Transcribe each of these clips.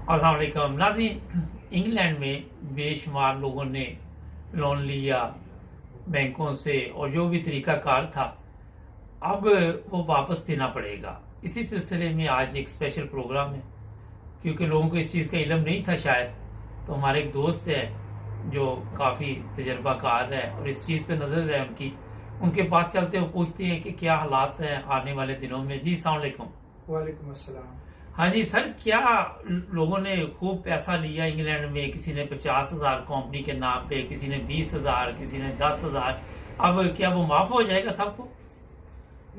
अस्सलाम वालेकुम नाज़रीन। इंग्लैंड में बेशुमार लोगों ने लोन लिया बैंकों से और जो भी तरीका कार था अब वो वापस देना पड़ेगा। इसी सिलसिले में आज एक स्पेशल प्रोग्राम है, क्योंकि लोगों को इस चीज़ का इल्म नहीं था शायद। तो हमारे एक दोस्त है जो काफ़ी तजर्बाकार है और इस चीज़ पे नज़र है उनकी, उनके पास चलते हुए पूछते हैं कि क्या हालात हैं आने वाले दिनों में। जी अस्सलाम वालेकुम। वालेकुम अस्सलाम। हाँ जी सर, क्या लोगों ने खूब पैसा लिया इंग्लैंड में? किसी ने 50,000 कंपनी के नाम पे, किसी ने 20,000, किसी ने 10,000। अब क्या वो माफ हो जाएगा सबको?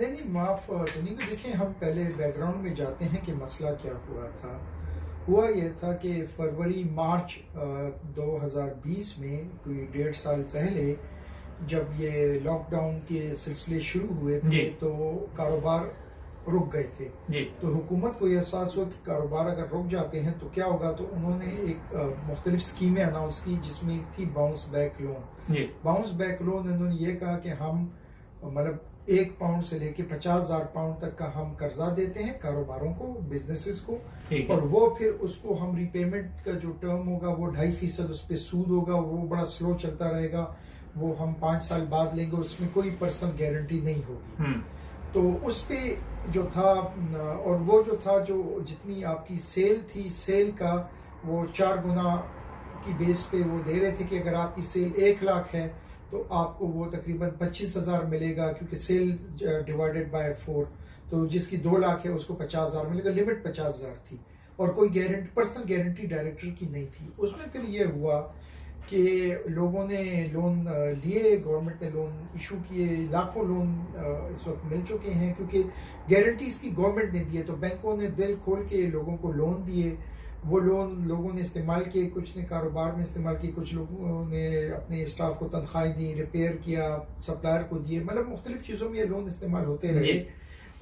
नहीं, माफ तो नहीं। देखें, हम पहले बैकग्राउंड में जाते हैं कि मसला क्या हुआ था। हुआ ये था कि फरवरी मार्च 2020 में कोई 1.5 साल पहले जब ये लॉकडाउन के सिलसिले शुरू हुए थे तो कारोबार रुक गए थे। तो हुकूमत को यह एहसास हुआ कि कारोबार अगर रुक जाते हैं तो क्या होगा। तो उन्होंने एक मुख्तलिफ स्कीमें अनाउंस की, जिसमें एक थी bounce back loan. Bounce back loan उन्होंने ये कहा कि हम मतलब 1 पाउंड से लेके 50,000 पाउंड तक का हम कर्जा देते हैं कारोबारों को, बिजनेसेस को, और वो फिर उसको हम रिपेमेंट का जो टर्म होगा वो 2.5% उस पर सूद होगा, वो बड़ा स्लो चलता रहेगा, वो हम 5 साल बाद लेंगे, उसमें कोई पर्सनल गारंटी नहीं होगी। तो उस पे जो था, और वो जो था, जो जितनी आपकी सेल थी, सेल का वो 4 गुना की बेस पे वो दे रहे थे कि अगर आपकी सेल 1 लाख है तो आपको वो तकरीबन 25,000 मिलेगा, क्योंकि सेल डिवाइडेड बाय 4, तो जिसकी 2 लाख है उसको 50,000 मिलेगा। लिमिट 50,000 थी और कोई गारंटी, पर्सनल गारंटी डायरेक्टर की नहीं थी। उसमें फिर ये हुआ कि लोगों ने लोन लिए, गवर्नमेंट ने लोन इशू किए, लाखों लोन इस वक्त मिल चुके हैं, क्योंकि गारंटीज की गवर्नमेंट ने दी है। तो बैंकों ने दिल खोल के लोगों को लोन दिए। वो लोन लोगों ने इस्तेमाल किए, कुछ ने कारोबार में इस्तेमाल किए, कुछ लोगों ने अपने स्टाफ को तनख्वाहें दी, रिपेयर किया, सप्लायर को दिए, मतलब मुख्तलिफ चीज़ों में ये लोन इस्तेमाल होते रहे।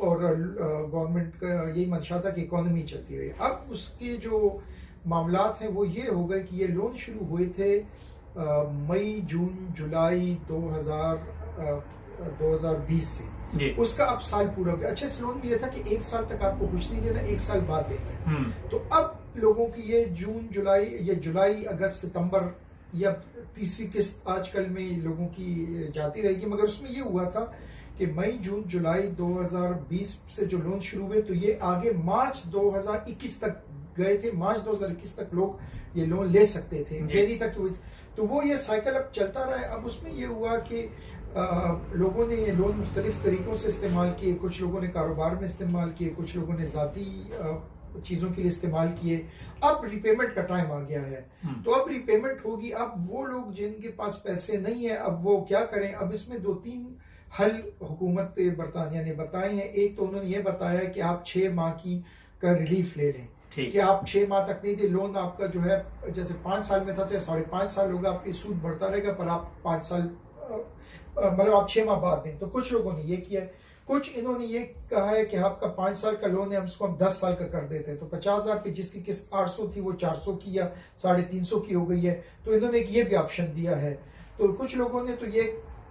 और गवर्नमेंट का यही मंशा था कि इकॉनमी चलती रही। अब उसके जो मामलात हैं वो ये हो गए कि ये लोन शुरू हुए थे मई, जून, जुलाई 2020 से। उसका अब साल पूरा हो गया। अच्छा, इस लोन में यह था कि 1 साल तक आपको कुछ नहीं देना, 1 साल बाद देना है। तो अब लोगों की ये जून, जुलाई, ये जुलाई, अगस्त, सितंबर या तीसरी किस्त आजकल में लोगों की जाती रहेगी। मगर उसमें ये हुआ था कि मई, जून, जुलाई 2020 से जो लोन शुरू हुए तो ये आगे मार्च 2021 तक गए थे। मार्च 2021 तक लोग ये लोन ले सकते थे, ये नहीं था कि तो वो ये साइकिल अब चलता रहा है। अब उसमें ये हुआ कि लोगों ने ये लोन मुख्तलिफ तरीकों से इस्तेमाल किए। कुछ लोगों ने कारोबार में इस्तेमाल किए, कुछ लोगों ने जाती चीजों के लिए इस्तेमाल किए। अब रिपेमेंट का टाइम आ गया है, तो अब रिपेमेंट होगी। अब वो लोग जिनके पास पैसे नहीं है, अब वो क्या करें। अब इसमें 2-3 हल हुकूमत बरतानिया ने बताए हैं। एक तो उन्होंने ये बताया कि आप 6 माह का रिलीफ ले लें, कि आप 6 माह तक नहीं दे लोन, आपका जो है जैसे 5 साल में था तो 5.5 साल होगा, आपकी सूद बढ़ता रहेगा, पर आप 5 साल मतलब आप 6 माह बाद दें। तो कुछ लोगों ने ये किया। कुछ इन्होंने ये कहा है कि आपका 5 साल का लोन है, हम उसको 10 साल का कर देते हैं। तो 50,000 पे जिसकी किस्त 800 थी वो 400 की या 350 की हो गई है। तो इन्होंने एक ये भी ऑप्शन दिया है। तो कुछ लोगों ने तो ये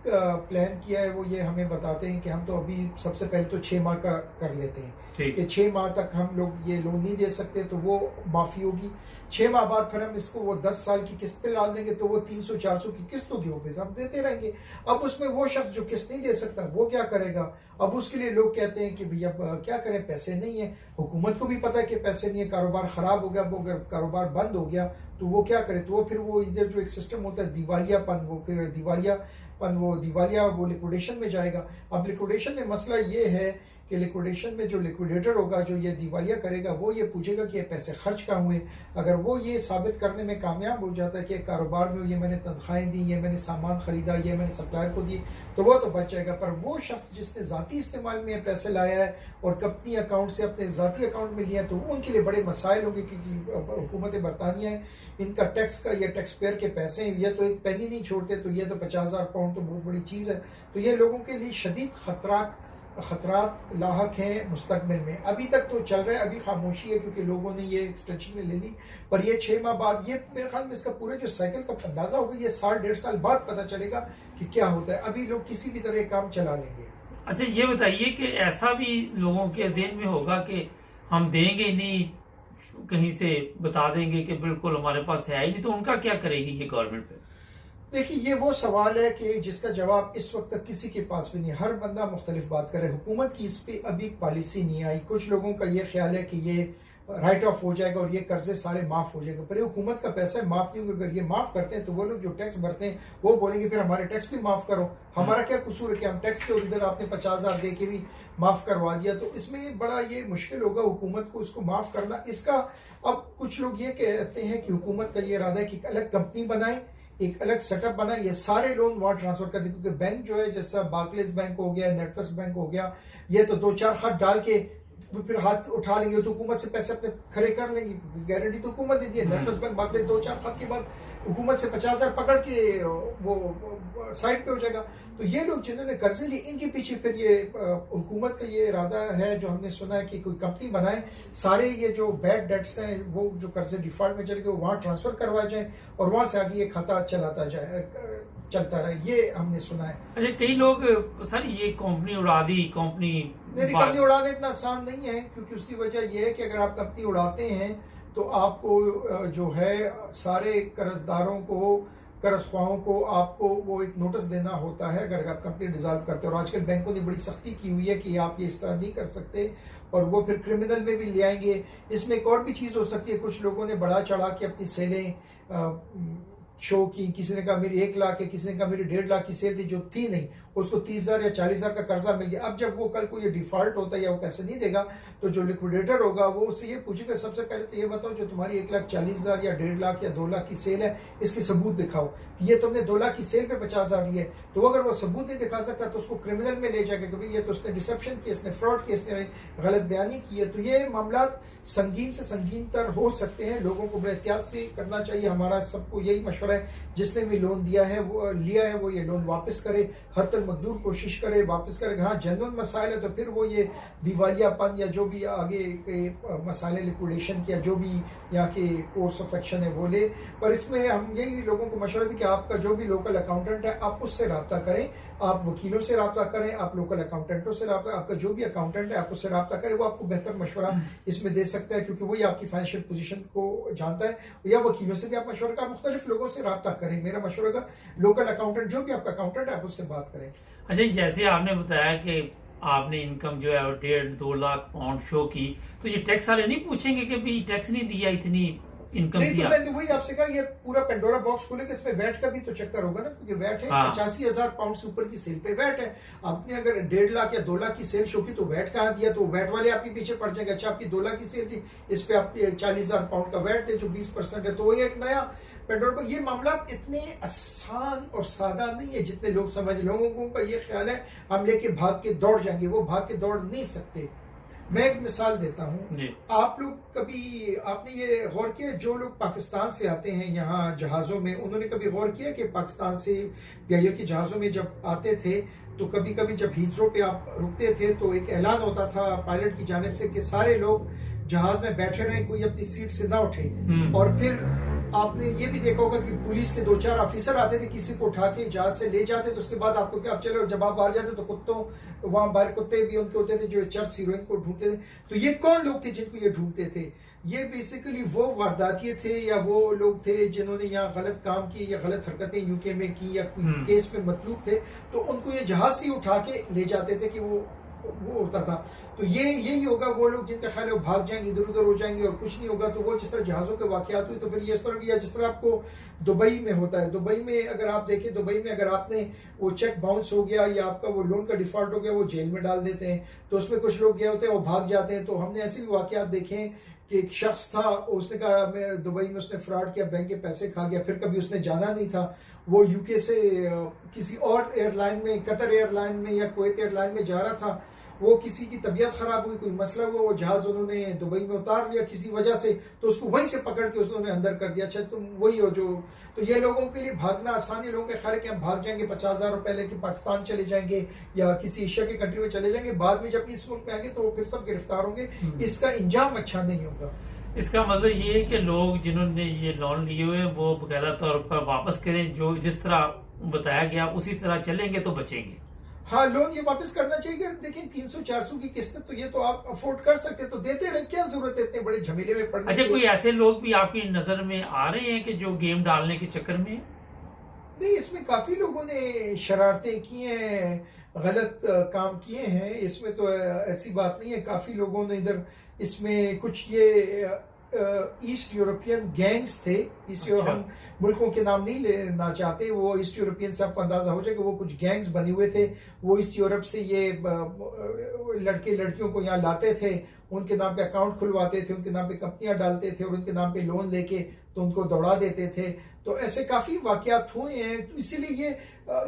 प्लान किया है, वो ये हमें बताते हैं कि हम तो अभी सबसे पहले तो 6 माह का कर लेते हैं कि 6 माह तक हम लोग ये लोन नहीं दे सकते, तो वो माफी होगी। 6 माह बाद फिर हम इसको वो 10 साल की किस्त पे डाल देंगे, तो वो 300-400 की किस्त होगी, वो हम देते रहेंगे। अब उसमें वो शख्स जो किस्त नहीं दे सकता वो क्या करेगा। अब उसके लिए लोग कहते हैं कि भैया क्या करें, पैसे नहीं है। हुकूमत को भी पता है कि पैसे नहीं है, कारोबार खराब हो गया। वो अगर कारोबार बंद हो गया तो वो क्या करे। तो वो फिर वो इधर जो एक सिस्टम होता है दिवालियापन, वो फिर दिवालिया वो लिक्विडेशन में जाएगा। अब लिक्विडेशन में मसला ये है कि लिक्विडेशन में जो लिक्विडेटर होगा, जो ये दिवालिया करेगा, वो ये पूछेगा कि ये पैसे खर्च कहाँ हुए। अगर वो ये साबित करने में कामयाब हो जाता है कि कारोबार में ये मैंने तनख्वाहें दी, ये मैंने सामान खरीदा, ये मैंने सप्लायर को दी, तो वो तो बच जाएगा। पर वो शख्स जिसने जाती इस्तेमाल में पैसे लाया है और कंपनी अकाउंट से अपने जाती अकाउंट में लिया, तो उनके लिए बड़े मसाइल होंगे, क्योंकि हुकूमत बरतानिया है, इनका टैक्स का, ये टैक्स पेयर के पैसे हैं, ये तो एक पेनी नहीं छोड़ते। तो ये तो 50,000 पाउंड तो बहुत बड़ी चीज है। तो ये लोगों के लिए शदीद खतरात लाहक हैं मुस्तकबिल में। अभी तक तो चल रहा है, अभी खामोशी है, क्योंकि लोगों ने ये एक्सटेंशन में ले ली। पर ये 6 माह बाद, ये मेरे ख्याल में इसका पूरे जो साइकिल का अंदाजा होगा, ये 1.5 साल बाद पता चलेगा कि क्या होता है। अभी लोग किसी भी तरह काम चला लेंगे। अच्छा, ये बताइए कि ऐसा भी लोगों के ज़हन में होगा कि हम देंगे नहीं, कहीं से बता देंगे कि बिल्कुल हमारे पास है ही नहीं, तो उनका क्या करेगी ये गवर्नमेंट पे? देखिए, ये वो सवाल है कि जिसका जवाब इस वक्त तक किसी के पास भी नहीं। हर बंदा मुख्तलिफ बात करे। हुकूमत की इस पे अभी पॉलिसी नहीं आई। कुछ लोगों का ये ख्याल है कि ये राइट ऑफ हो जाएगा और ये कर्जे सारे माफ हो जाएंगे, पर ये हुकूमत का पैसा है, माफ नहीं होगा। अगर ये माफ करते हैं तो वो लोग जो टैक्स भरते हैं वो बोलेंगे फिर हमारे टैक्स भी माफ करो। हमारा क्या कसूर है कि हम टैक्स के इधर आपने 50,000 दे के भी माफ करवा दिया। तो इसमें बड़ा ये मुश्किल होगा हुकूमत को उसको माफ करना। इसका अब कुछ लोग ये कहते हैं कि हुकूमत का ये इरादा है कि एक अलग कंपनी बनाए, एक अलग सेटअप बना, ये सारे लोन वहां ट्रांसफर कर दे। क्योंकि बैंक जो है, जैसा बार्कलेस बैंक हो गया, नेटवर्क बैंक हो गया, ये तो 2-4 हाथ डाल के फिर हाथ उठा लेंगे तो हुकूमत से पैसे अपने खड़े कर लेंगे, गारंटी तो हुकूमत देती है। नेटवर्क बैंक बार्कलेस 2-4 हाथ के बाद हुकूमत से 50,000 पकड़ के वो साइड पे हो जाएगा। तो ये लोग जिन्होंने कर्जे लिए, इनके पीछे फिर ये हुकूमत का ये इरादा है, जो हमने सुना है कि कोई कंपनी बनाए, सारे ये जो बैड डेट्स हैं, वो जो कर्जे डिफॉल्ट में चले गए, वो वहां ट्रांसफर करवाए जाए और वहां से आगे ये खाता चलता रहे। ये हमने सुना है। अच्छा, कई लोग सर ये कंपनी उड़ा दी, कंपनी उड़ाना इतना आसान नहीं है, क्योंकि उसकी वजह यह है कि अगर आप कंपनी उड़ाते हैं तो आपको जो है सारे कर्जदारों को, कर्जख्वाहों को आपको वो एक नोटिस देना होता है अगर आप कंपनी डिसॉल्व करते हो। और आजकल बैंकों ने बड़ी सख्ती की हुई है कि आप ये इस तरह नहीं कर सकते, और वो फिर क्रिमिनल में भी ले आएंगे। इसमें एक और भी चीज हो सकती है, कुछ लोगों ने बढ़ा चढ़ा के अपनी सेलें शो की। किसी ने कहा मेरी 1 लाख है, किसी ने कहा मेरी 1.5 लाख की सेल थी, जो थी नहीं, उसको 30,000 या 40,000 का कर्जा मिल गया। अब जब वो कल को ये डिफॉल्ट होता है या वो पैसे नहीं देगा, तो जो लिक्विडेटर होगा वो उससे ये पूछेगा सबसे पहले तो ये बताओ जो तुम्हारी 1,40,000 या 1.5 लाख या 2 लाख की सेल है, इसके सबूत दिखाओ कि ये तुमने 2 लाख की सेल पे 50,000 लिए। तो अगर वो सबूत नहीं दिखा सकता तो उसको क्रिमिनल में ले जाएगा कि भाई ये तो उसने डिसेप्शन किया, इसने फ्रॉड किया, इसने गलत बयानी की है। तो ये मामला संगीन से संगीन तर हो सकते हैं। लोगों को बड़े एहतियात से करना चाहिए। हमारा सबको यही मशवरा है, जिसने भी लोन दिया है वो लिया है वो ये लोन वापस करे, हद तक मकदूर कोशिश करे वापस करे। हाँ, जेन्युइन मसाइल है तो फिर वो ये दिवालियापन या जो भी आगे के मसाले लिक्विडेशन के या जो भी यहाँ के कोर्स ऑफ एक्शन है वो ले। पर इसमें हम यही लोगों को मशवरा दें कि आपका जो भी लोकल अकाउंटेंट है आप उससे रब्ता करें, आप वकीलों से रब्ता करें, आप लोकल अकाउंटेंटों से रब्ता, आपका जो भी अकाउंटेंट है आप उससे रब्ता करें। वो आपको बेहतर मशवरा इसमें दे सकता है, क्योंकि वही आपकी फाइनेंशियल पोजीशन को जानता है। या वकीलों से भी आप मशवरा का, मुख्तलिफ लोगों से रब्ता करें। मेरा मशवरा का लोकल अकाउंटेंट जो भी आपका अकाउंटेंट है आप उससे बात करें। अच्छा, जैसे आपने बताया कि आपने इनकम जो है 1.5-2 लाख पाउंड शो की, तो ये टैक्स वाले नहीं पूछेंगे कि भाई टैक्स नहीं दिया, इतनी इनकम दिया? तो मैंने वही आपसे कहा, ये पूरा पेंडोरा बॉक्स खोले कि इसमें वैट का भी तो चक्कर होगा ना, क्योंकि वैट है 85,000 पाउंड से ऊपर की सेल पे वैट है। आपने अगर 1.5 लाख या 2 लाख की सेल शो की तो वैट कहाँ दिया, तो वैट वाले आपके पीछे पड़ जाएंगे। अच्छा, आपकी 2 लाख की सेल थी, इस पे आप 40,000 पाउंड का वैट थे जो 20% है, तो वही एक नया पेंडोरा पर। ये मामला इतने आसान और सादा नहीं है जितने लोग समझ। लोगों का ये ख्याल है हम लेके भाग के दौड़ जाएंगे, वो भाग के दौड़ नहीं सकते। मैं एक मिसाल देता हूं, आप लोग कभी आपने ये गौर किया, जो लोग पाकिस्तान से आते हैं यहाँ जहाजों में, उन्होंने कभी गौर किया कि पाकिस्तान से या कि जहाजों में जब आते थे तो कभी कभी जब हीथ्रो पे आप रुकते थे तो एक ऐलान होता था पायलट की जानिब से कि सारे लोग जहाज में बैठे रहें, कोई अपनी सीट से ना उठे। और फिर आपने ये भी देखा होगा कि पुलिस के 2-4 ऑफिसर आते थे, किसी को उठा के जहाज से ले जाते, तो उसके बाद आपको क्या, आप चलो, जब आप बाहर जाते तो कुत्तों वहां बाहर कुत्ते भी उनके होते थे जो चर्च हीरोइन को ढूंढते थे। तो ये कौन लोग थे जिनको ये ढूंढते थे? ये बेसिकली वो वारदातिये थे या वो लोग थे जिन्होंने यहाँ गलत काम किए या गलत हरकतें यूके में की या कोई केस में मतलूब थे, तो उनको ये जहाज से उठा के ले जाते थे कि वो होता था। तो यही होगा, वो लोग जिनका ख्याल है वो भाग जाएंगे, इधर उधर हो जाएंगे और कुछ नहीं होगा। तो वो जिस तरह जहाजों के वाकयात हुए, तो फिर ये इस तरह किया जिस तरह आपको दुबई में होता है। दुबई में अगर आप देखें, दुबई में अगर आपने वो चेक बाउंस हो गया या आपका वो लोन का डिफॉल्ट हो गया, वो जेल में डाल देते हैं। तो उसमें कुछ लोग गए होते हैं वो भाग जाते हैं। तो हमने ऐसे भी वाकयात देखे कि एक शख्स था, उसने कहा मैं दुबई में, उसने फ्रॉड किया, बैंक के पैसे खा गया, फिर कभी उसने जाना नहीं था। वो यूके से किसी और एयरलाइन में, कतर एयरलाइन में या कुवैत एयरलाइन में जा रहा था। वो किसी की तबीयत खराब हुई, कोई मसला हुआ, वो जहाज उन्होंने दुबई में उतार लिया किसी वजह से, तो उसको वहीं से पकड़ के उन्होंने अंदर कर दिया। अच्छा, तुम वही हो जो। तो ये लोगों के लिए भागना आसान है। लोगों के ख्याल है कि हम भाग जाएंगे, 50,000 रुपए लेके पाकिस्तान चले जाएंगे या किसी एशिया की कंट्री में चले जाएंगे, बाद में जब इस मुल्क में आएंगे तो फिर सब गिरफ्तार होंगे। इसका इंजाम अच्छा नहीं होगा। इसका मतलब ये है कि लोग जिन्होंने ये लोन लिए हुए वो बकायदा तौर पर वापस करें, जो जिस तरह बताया गया उसी तरह चलेंगे तो बचेंगे। हाँ, लोन ये वापस करना चाहिए। देखिए 300-400 की किस्त, तो ये तो आप अफोर्ड कर सकते, तो देते रहे, क्या जरूरत है इतने बड़े झमेले में पड़ने अच्छा, की। कोई ऐसे लोग भी आपकी नजर में आ रहे हैं कि जो गेम डालने के चक्कर में? नहीं, इसमें काफी लोगों ने शरारतें की हैं, गलत काम किए हैं, इसमें तो ऐसी बात नहीं है। काफी लोगों ने इधर इसमें कुछ ये ईस्ट यूरोपियन गैंग्स थे। अच्छा। हम मुल्कों के नाम नहीं लेना चाहते, वो ईस्ट यूरोपियन से आपको अंदाजा हो जाएगा, वो कुछ गैंग्स बने हुए थे। वो ईस्ट यूरोप से ये लड़के लड़कियों को यहाँ लाते थे, उनके नाम पे अकाउंट खुलवाते थे, उनके नाम पे कंपनियां डालते थे और उनके नाम पे लोन लेके तो उनको दौड़ा देते थे। तो ऐसे काफी वाकयात हुए हैं। तो इसीलिए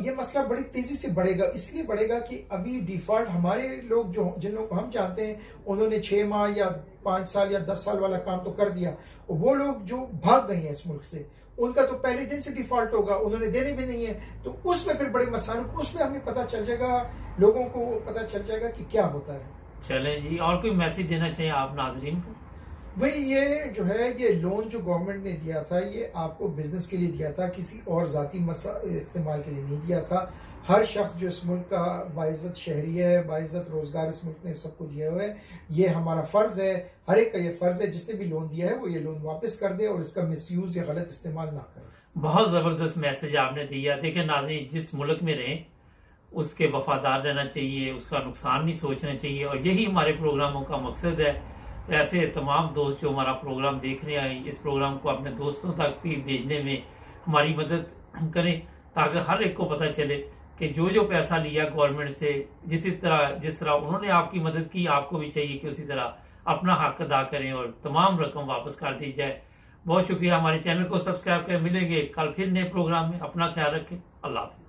ये मसला बड़ी तेजी से बढ़ेगा। इसलिए बढ़ेगा कि अभी डिफॉल्ट हमारे लोग जो जिन लोगों को हम जानते हैं, उन्होंने 6 माह या 5 साल या 10 साल वाला काम तो कर दिया, और वो लोग जो भाग गए हैं इस मुल्क से, उनका तो पहले दिन से डिफॉल्ट होगा, उन्होंने देने भी नहीं है। तो उसमें फिर बड़े मसाले, उसमें हमें पता चल जाएगा, लोगों को पता चल जाएगा कि क्या होता है। चले जी, और कोई मैसेज देना चाहिए आप नाजरीन को? भाई ये जो है, ये लोन जो गवर्नमेंट ने दिया था, ये आपको बिजनेस के लिए दिया था, किसी और जाती इस्तेमाल के लिए नहीं दिया था। हर शख्स जो इस मुल्क का बाइज्जत शहरी है, बाइज्जत रोजगार इस मुल्क ने सबको दिया हुआ है। ये हमारा फर्ज है, हर एक का ये फर्ज है, जिसने भी लोन दिया है वो ये लोन वापस कर दे और इसका मिसयूज या गलत इस्तेमाल ना करे। बहुत जबरदस्त मैसेज आपने दिया। देखिए नाज़रीन, जिस मुल्क में रहें उसके वफादार रहना चाहिए, उसका नुकसान नहीं सोचना चाहिए, और यही हमारे प्रोग्रामों का मकसद है। तो ऐसे तमाम दोस्त जो हमारा प्रोग्राम देख रहे हैं, इस प्रोग्राम को अपने दोस्तों तक भी भेजने में हमारी मदद करें, ताकि हर एक को पता चले कि जो जो पैसा लिया गवर्नमेंट से, जिस तरह उन्होंने आपकी मदद की, आपको भी चाहिए कि उसी तरह अपना हक अदा करें और तमाम रकम वापस कर दी जाए। बहुत शुक्रिया। हमारे चैनल को सब्सक्राइब करें। मिलेंगे कल फिर नए प्रोग्राम में। अपना ख्याल रखें। अल्लाह हाफ़िज़।